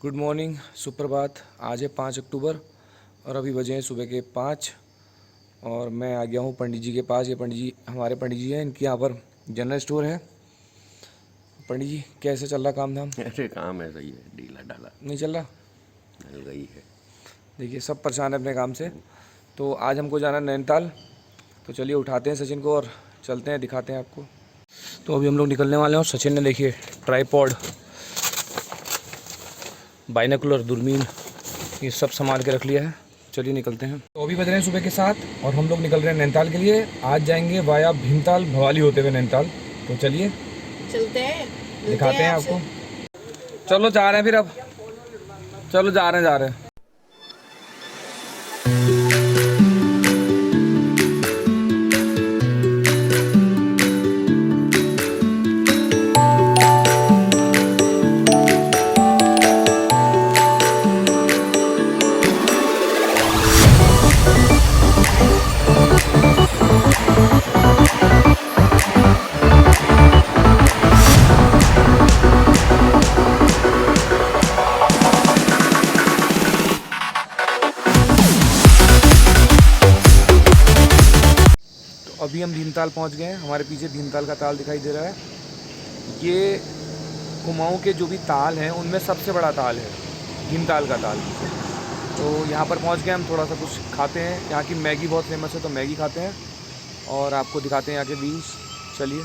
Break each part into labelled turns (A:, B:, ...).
A: Good morning, सुप्रभात। आज है 5 अक्टूबर और अभी बजे हैं सुबह के 5 और मैं आ गया हूँ पंडित जी के पास। ये पंडित जी हमारे पंडित जी हैं, इनके यहाँ पर जनरल स्टोर है। पंडित जी कैसे चल रहा काम धाम?
B: ऐसे काम है, सही है, ढीला ढाला
A: नहीं चल रहा?
B: मिल गई है।
A: देखिए सब परेशान है अपने काम से। तो आज हमको जाना है नैनीताल, तो चलिए उठाते हैं सचिन को और चलते हैं, दिखाते हैं आपको। तो अभी हम लोग निकलने वाले हैं और सचिन ने देखिए ट्राईपॉड, बाइनोकुलर, दूरबीन, ये सब संभाल के रख लिया है। चलिए निकलते हैं। तो अभी बज रहे हैं सुबह के 7 और हम लोग निकल रहे हैं नैनीताल के लिए। आज जाएंगे वाया भीमताल, भवाली होते हुए नैनीताल। तो चलिए
C: चलते हैं,
A: दिखाते हैं आपको। चलो जा रहे हैं फिर, अब चलो जा रहे हैं। अभी हम भीमताल पहुंच गए हैं। हमारे पीछे भीमताल का ताल दिखाई दे रहा है। ये कुमाऊं के जो भी ताल हैं उनमें सबसे बड़ा ताल है भीमताल का ताल। तो यहाँ पर पहुंच गए हम। थोड़ा सा कुछ खाते हैं, यहाँ की मैगी बहुत फेमस है तो मैगी खाते हैं और आपको दिखाते हैं यहाँ के व्यूज़। चलिए।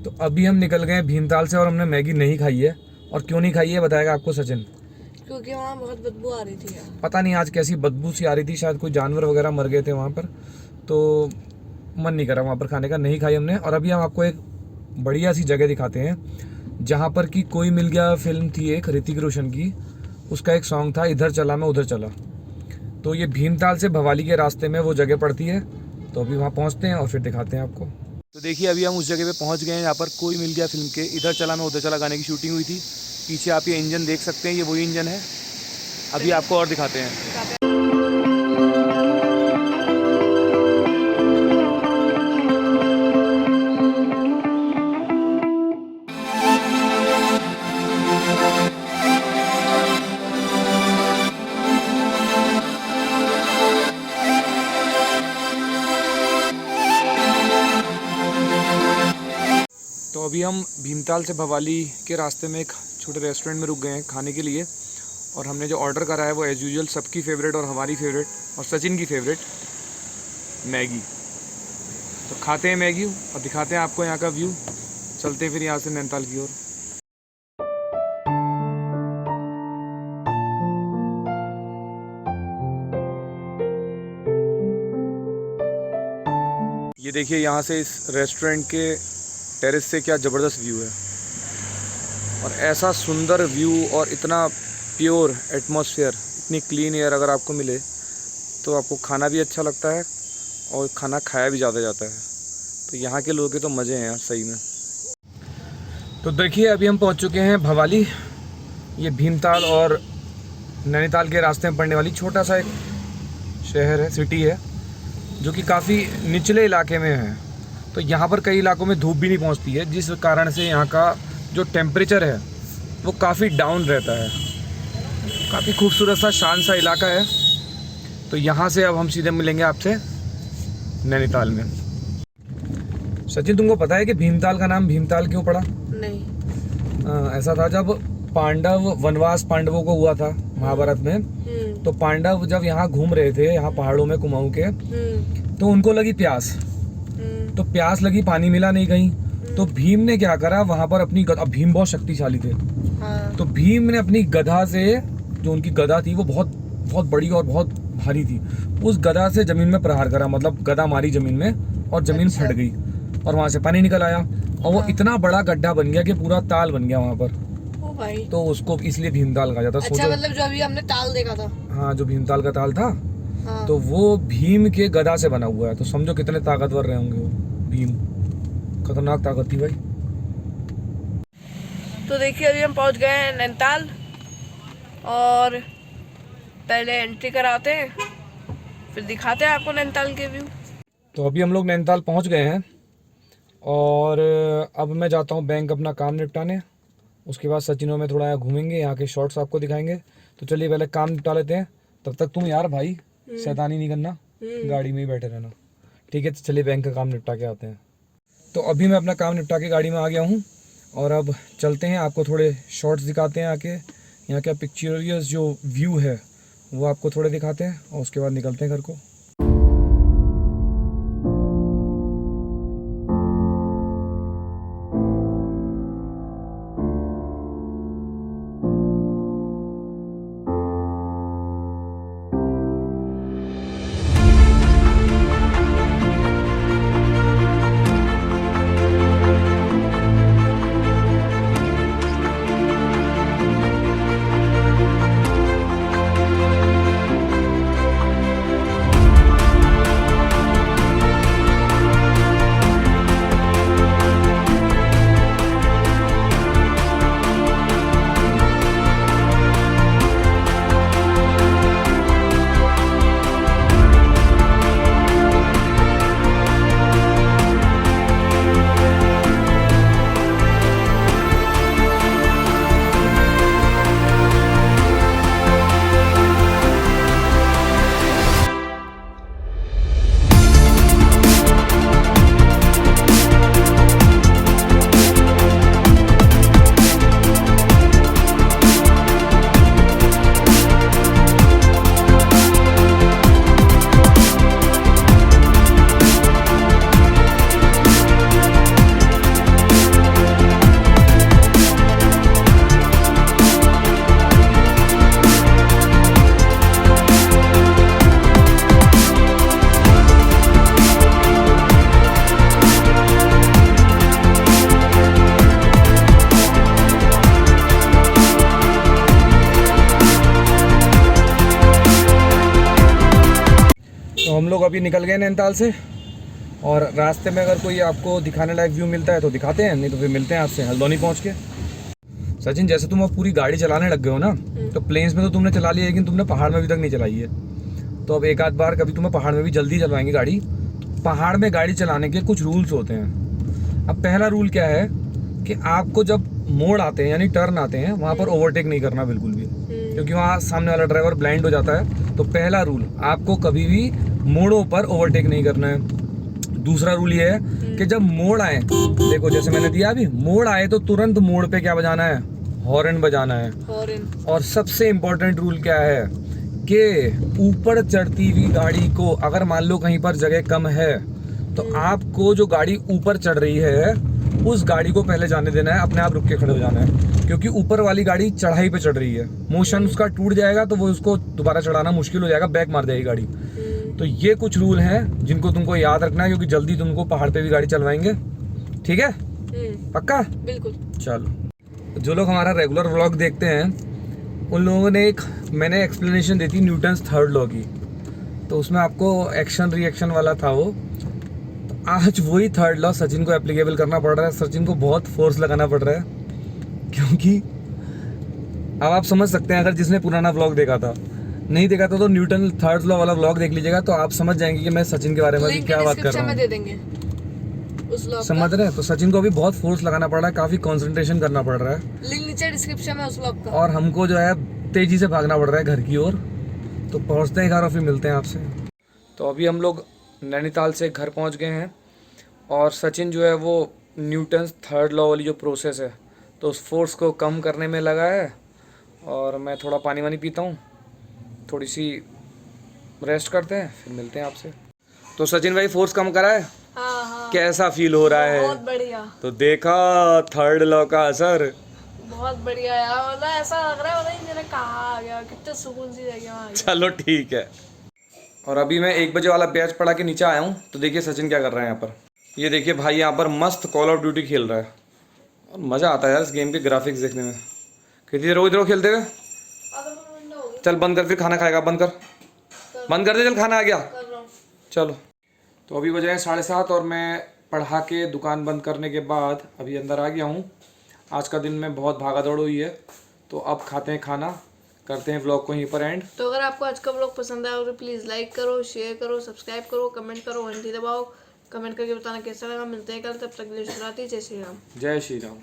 A: तो अभी हम निकल गए भीमताल से और हमने मैगी नहीं खाई है। और क्यों नहीं खाई है बताएगा आपको सचिन।
C: क्योंकि वहाँ बहुत बदबू आ रही थी यार।
A: पता नहीं आज कैसी बदबू सी आ रही थी, शायद कोई जानवर वगैरह मर गए थे वहाँ पर, तो मन नहीं करा वहाँ पर खाने का, नहीं खाई हमने। और अभी हम आपको एक बढ़िया सी जगह दिखाते हैं जहाँ पर कि कोई मिल गया फिल्म थी एक ऋतिक रोशन की, उसका एक सॉन्ग था, इधर चला मैं उधर चला। तो ये भीमताल से भवाली के रास्ते में वो जगह पड़ती है। तो अभी वहाँ पहुँचते हैं और फिर दिखाते हैं आपको। तो देखिए अभी हम उस जगह पे पहुंच गए हैं। यहाँ पर कोई मिल गया फिल्म के इधर चला मैं उधर चला गाने की शूटिंग हुई थी। पीछे आप ये इंजन देख सकते हैं, ये वही इंजन है। अभी आपको और दिखाते हैं। तो अभी हम भीमताल से भवाली के रास्ते में एक छोटे रेस्टोरेंट में रुक गए हैं खाने के लिए। और हमने जो ऑर्डर करा है वो एज़ यूजुअल सबकी फेवरेट और हमारी फेवरेट और सचिन की फेवरेट मैगी। तो खाते हैं मैगी और दिखाते हैं आपको यहाँ का व्यू। चलते हैं फिर यहाँ से नैनीताल की ओर। ये देखिए यहाँ से इस रेस्टोरेंट के टेरेस से क्या ज़बरदस्त व्यू है। और ऐसा सुंदर व्यू और इतना प्योर एटमॉस्फेयर, इतनी क्लीन एयर अगर आपको मिले तो आपको खाना भी अच्छा लगता है और खाना खाया भी ज़्यादा जाता है। तो यहाँ के लोगों के तो मज़े हैं यार सही में। तो देखिए अभी हम पहुँच चुके हैं भवाली। ये भीमताल और नैनीताल के रास्ते में पड़ने वाली छोटा सा एक शहर है, सिटी है, जो कि काफ़ी निचले इलाके में है। तो यहाँ पर कई इलाकों में धूप भी नहीं पहुँचती है, जिस कारण से यहाँ का जो टेम्परेचर है वो काफ़ी डाउन रहता है। काफ़ी खूबसूरत सा शांत सा इलाका है। तो यहाँ से अब हम सीधे मिलेंगे आपसे नैनीताल में। सचिन तुमको पता है कि भीमताल का नाम भीमताल क्यों पड़ा?
C: नहीं।
A: ऐसा था जब पांडव वनवास पांडवों को हुआ था महाभारत में, तो पांडव जब यहाँ घूम रहे थे, यहाँ पहाड़ों में कुमाऊं के, तो उनको लगी प्यास
C: हम्म,
A: तो प्यास लगी, पानी मिला नहीं कहीं, तो भीम ने क्या करा वहां पर अपनी अब भीम बहुत शक्तिशाली थे,
C: हाँ,
A: तो भीम ने अपनी गधा से, जो उनकी गधा थी वो बहुत बहुत बड़ी और बहुत भारी थी, उस गधा से जमीन में प्रहार करा, मतलब गधा मारी जमीन में और जमीन
C: अच्छा।
A: फट गई और वहां से पानी निकल आया और वो
C: हाँ।
A: इतना बड़ा गड्ढा बन गया कि पूरा ताल बन गया वहां पर,
C: ओ भाई।
A: तो उसको इसलिए भीमताल कहा जाता।
C: अच्छा,
A: सोचो,
C: मतलब जो अभी हमने ताल देखा था।
A: हाँ जो भीमताल का ताल था,
C: हाँ।
A: तो वो भीम के गदा से बना हुआ है, तो समझो कितने ताकतवर रहे होंगे वो भीम, खतरनाक ताकत थी भाई।
C: तो देखिए अभी हम पहुंच गए हैं नैनीताल और पहले एंट्री कराते हैं, फिर दिखाते हैं आपको नैनीताल के व्यू।
A: तो अभी हम लोग नैनीताल पहुंच गए हैं और अब मैं जाता हूं बैंक अपना काम निपटाने, उसके बाद सचिनों में थोड़ा यहाँ घूमेंगे, यहाँ के शॉर्ट्स आपको दिखाएंगे। तो चलिए पहले काम निपटा लेते हैं, तब तक तुम यार भाई शैतानी नहीं करना, गाड़ी में ही बैठे रहना, ठीक है। तो चलिए बैंक का काम निपटा के आते हैं। तो अभी मैं अपना काम निपटा के गाड़ी में आ गया हूँ और अब चलते हैं, आपको थोड़े शॉर्ट्स दिखाते हैं आके, यहाँ का पिक्चरियस जो व्यू है वो आपको थोड़े दिखाते हैं और उसके बाद निकलते हैं घर को। तो हम लोग अभी निकल गए नैनीताल से और रास्ते में अगर कोई आपको दिखाने लायक व्यू मिलता है तो दिखाते हैं, नहीं तो फिर मिलते हैं आपसे हल्द्वानी पहुंच के। सचिन जैसे तुम अब पूरी गाड़ी चलाने लग गए हो ना, तो प्लेन्स में तो तुमने चला लिया, लेकिन तुमने पहाड़ में अभी तक नहीं चलाई है, तो अब एक आध बार कभी तुम्हें पहाड़ में भी जल्दी चलवाएंगे गाड़ी। पहाड़ में गाड़ी चलाने के कुछ रूल्स होते हैं। अब पहला रूल क्या है कि आपको जब मोड़ आते हैं यानी टर्न आते हैं वहाँ पर ओवरटेक नहीं करना बिल्कुल भी, क्योंकि वहाँ सामने वाला ड्राइवर ब्लाइंड हो जाता है। तो पहला रूल, आपको कभी भी मोड़ों पर ओवरटेक नहीं करना है। दूसरा रूल ये है कि जब मोड़ आए, देखो जैसे मैंने दिया अभी, मोड़ आए तो तुरंत मोड़ पे क्या बजाना है, हॉर्न बजाना है।
C: हॉर्न।
A: और सबसे इम्पोर्टेंट रूल क्या है कि ऊपर चढ़ती हुई गाड़ी को अगर मान लो कहीं पर जगह कम है तो आपको जो गाड़ी ऊपर चढ़ रही है उस गाड़ी को पहले जाने देना है, अपने आप रुक के खड़े हो जाना है, क्योंकि ऊपर वाली गाड़ी चढ़ाई पे चढ़ रही है, मोशन उसका टूट जाएगा तो वो उसको दोबारा चढ़ाना मुश्किल हो जाएगा, बैक मार जाएगी गाड़ी। तो ये कुछ रूल हैं जिनको तुमको याद रखना है, क्योंकि जल्दी तुमको पहाड़ पे भी गाड़ी चलवाएंगे, ठीक है? पक्का?
C: बिल्कुल।
A: चलो, जो लोग हमारा रेगुलर व्लॉग देखते हैं उन लोगों ने मैंने एक्सप्लेनेशन दी थी न्यूटन्स थर्ड लॉ की, तो उसमें आपको एक्शन रिएक्शन वाला था वो। तो आज वही थर्ड लॉ सचिन को एप्लीकेबल करना पड़ रहा है, सचिन को बहुत फोर्स लगाना पड़ रहा है, क्योंकि अब आप समझ सकते हैं, अगर जिसने पुराना व्लॉग देखा था, नहीं देखा था तो न्यूटन थर्ड लॉ वाला व्लॉग देख लीजिएगा, तो आप समझ जाएंगे कि मैं सचिन के बारे में क्या बात कर रहा हूँ।
C: दे देंगे उस व्लॉग
A: समझ रहे हैं? तो सचिन को अभी बहुत फोर्स लगाना पड़ रहा है, काफी कंसंट्रेशन करना पड़ रहा है,
C: लिंक नीचे डिस्क्रिप्शन में उस व्लॉग का।
A: और हमको जो है तेजी से भागना पड़ रहा है घर की ओर। तो पहुंचते हैं घर और फिर मिलते हैं आपसे। तो अभी हम लोग नैनीताल से घर पहुंच गए हैं और सचिन जो है वो न्यूटन्स थर्ड लॉ वाली जो प्रोसेस है तो उस फोर्स को कम करने में लगा है, और मैं थोड़ा पानी वानी पीता हूँ, थोड़ी सी रेस्ट करते हैं, फिर मिलते हैं आपसे। तो सचिन भाई फोर्स कम करा है?
C: हाँ
A: कैसा फील हो रहा
C: बहुत
A: है?
C: बढ़िया,
A: तो देखा थर्ड लॉ का असर।
C: बहुत बढ़िया यार, मतलब ऐसा लग रहा है पता नहीं मेरा कहाँ आ गया, कितना सुकून सी जगह में आ गया।
A: चलो ठीक है। और अभी मैं 1 बजे वाला बैच पढ़ा के नीचे आया हूँ, तो देखिए सचिन क्या कर रहा है यहाँ पर। ये देखिए भाई यहाँ पर मस्त कॉल ऑफ ड्यूटी खेल रहा है और मज़ा आता है यार इस गेम के ग्राफिक्स देखने में। कितनी देर हो इधर खेलते हुए? चल बंद कर, फिर खाना खाएगा, बंद कर, बंद कर दे, चल खाना आ गया।
C: कर रहा हूँ।
A: चलो, तो अभी बजे हैं 7:30 और मैं पढ़ा के दुकान बंद करने के बाद अभी अंदर आ गया हूँ। आज का दिन में बहुत भागा दौड़ हुई है, तो अब खाते हैं खाना, करते हैं व्लॉग को यहीं पर एंड।
C: तो अगर आपको आज का व्लॉग पसंद आया हो तो प्लीज़ लाइक करो, शेयर करो, सब्सक्राइब करो, कमेंट करो, घंटी दबाओ, कमेंट करके बताना कैसा लगा। मिलते हैं कल, तब तक के लिए शुरुआती जय श्री राम।
A: जय श्री राम।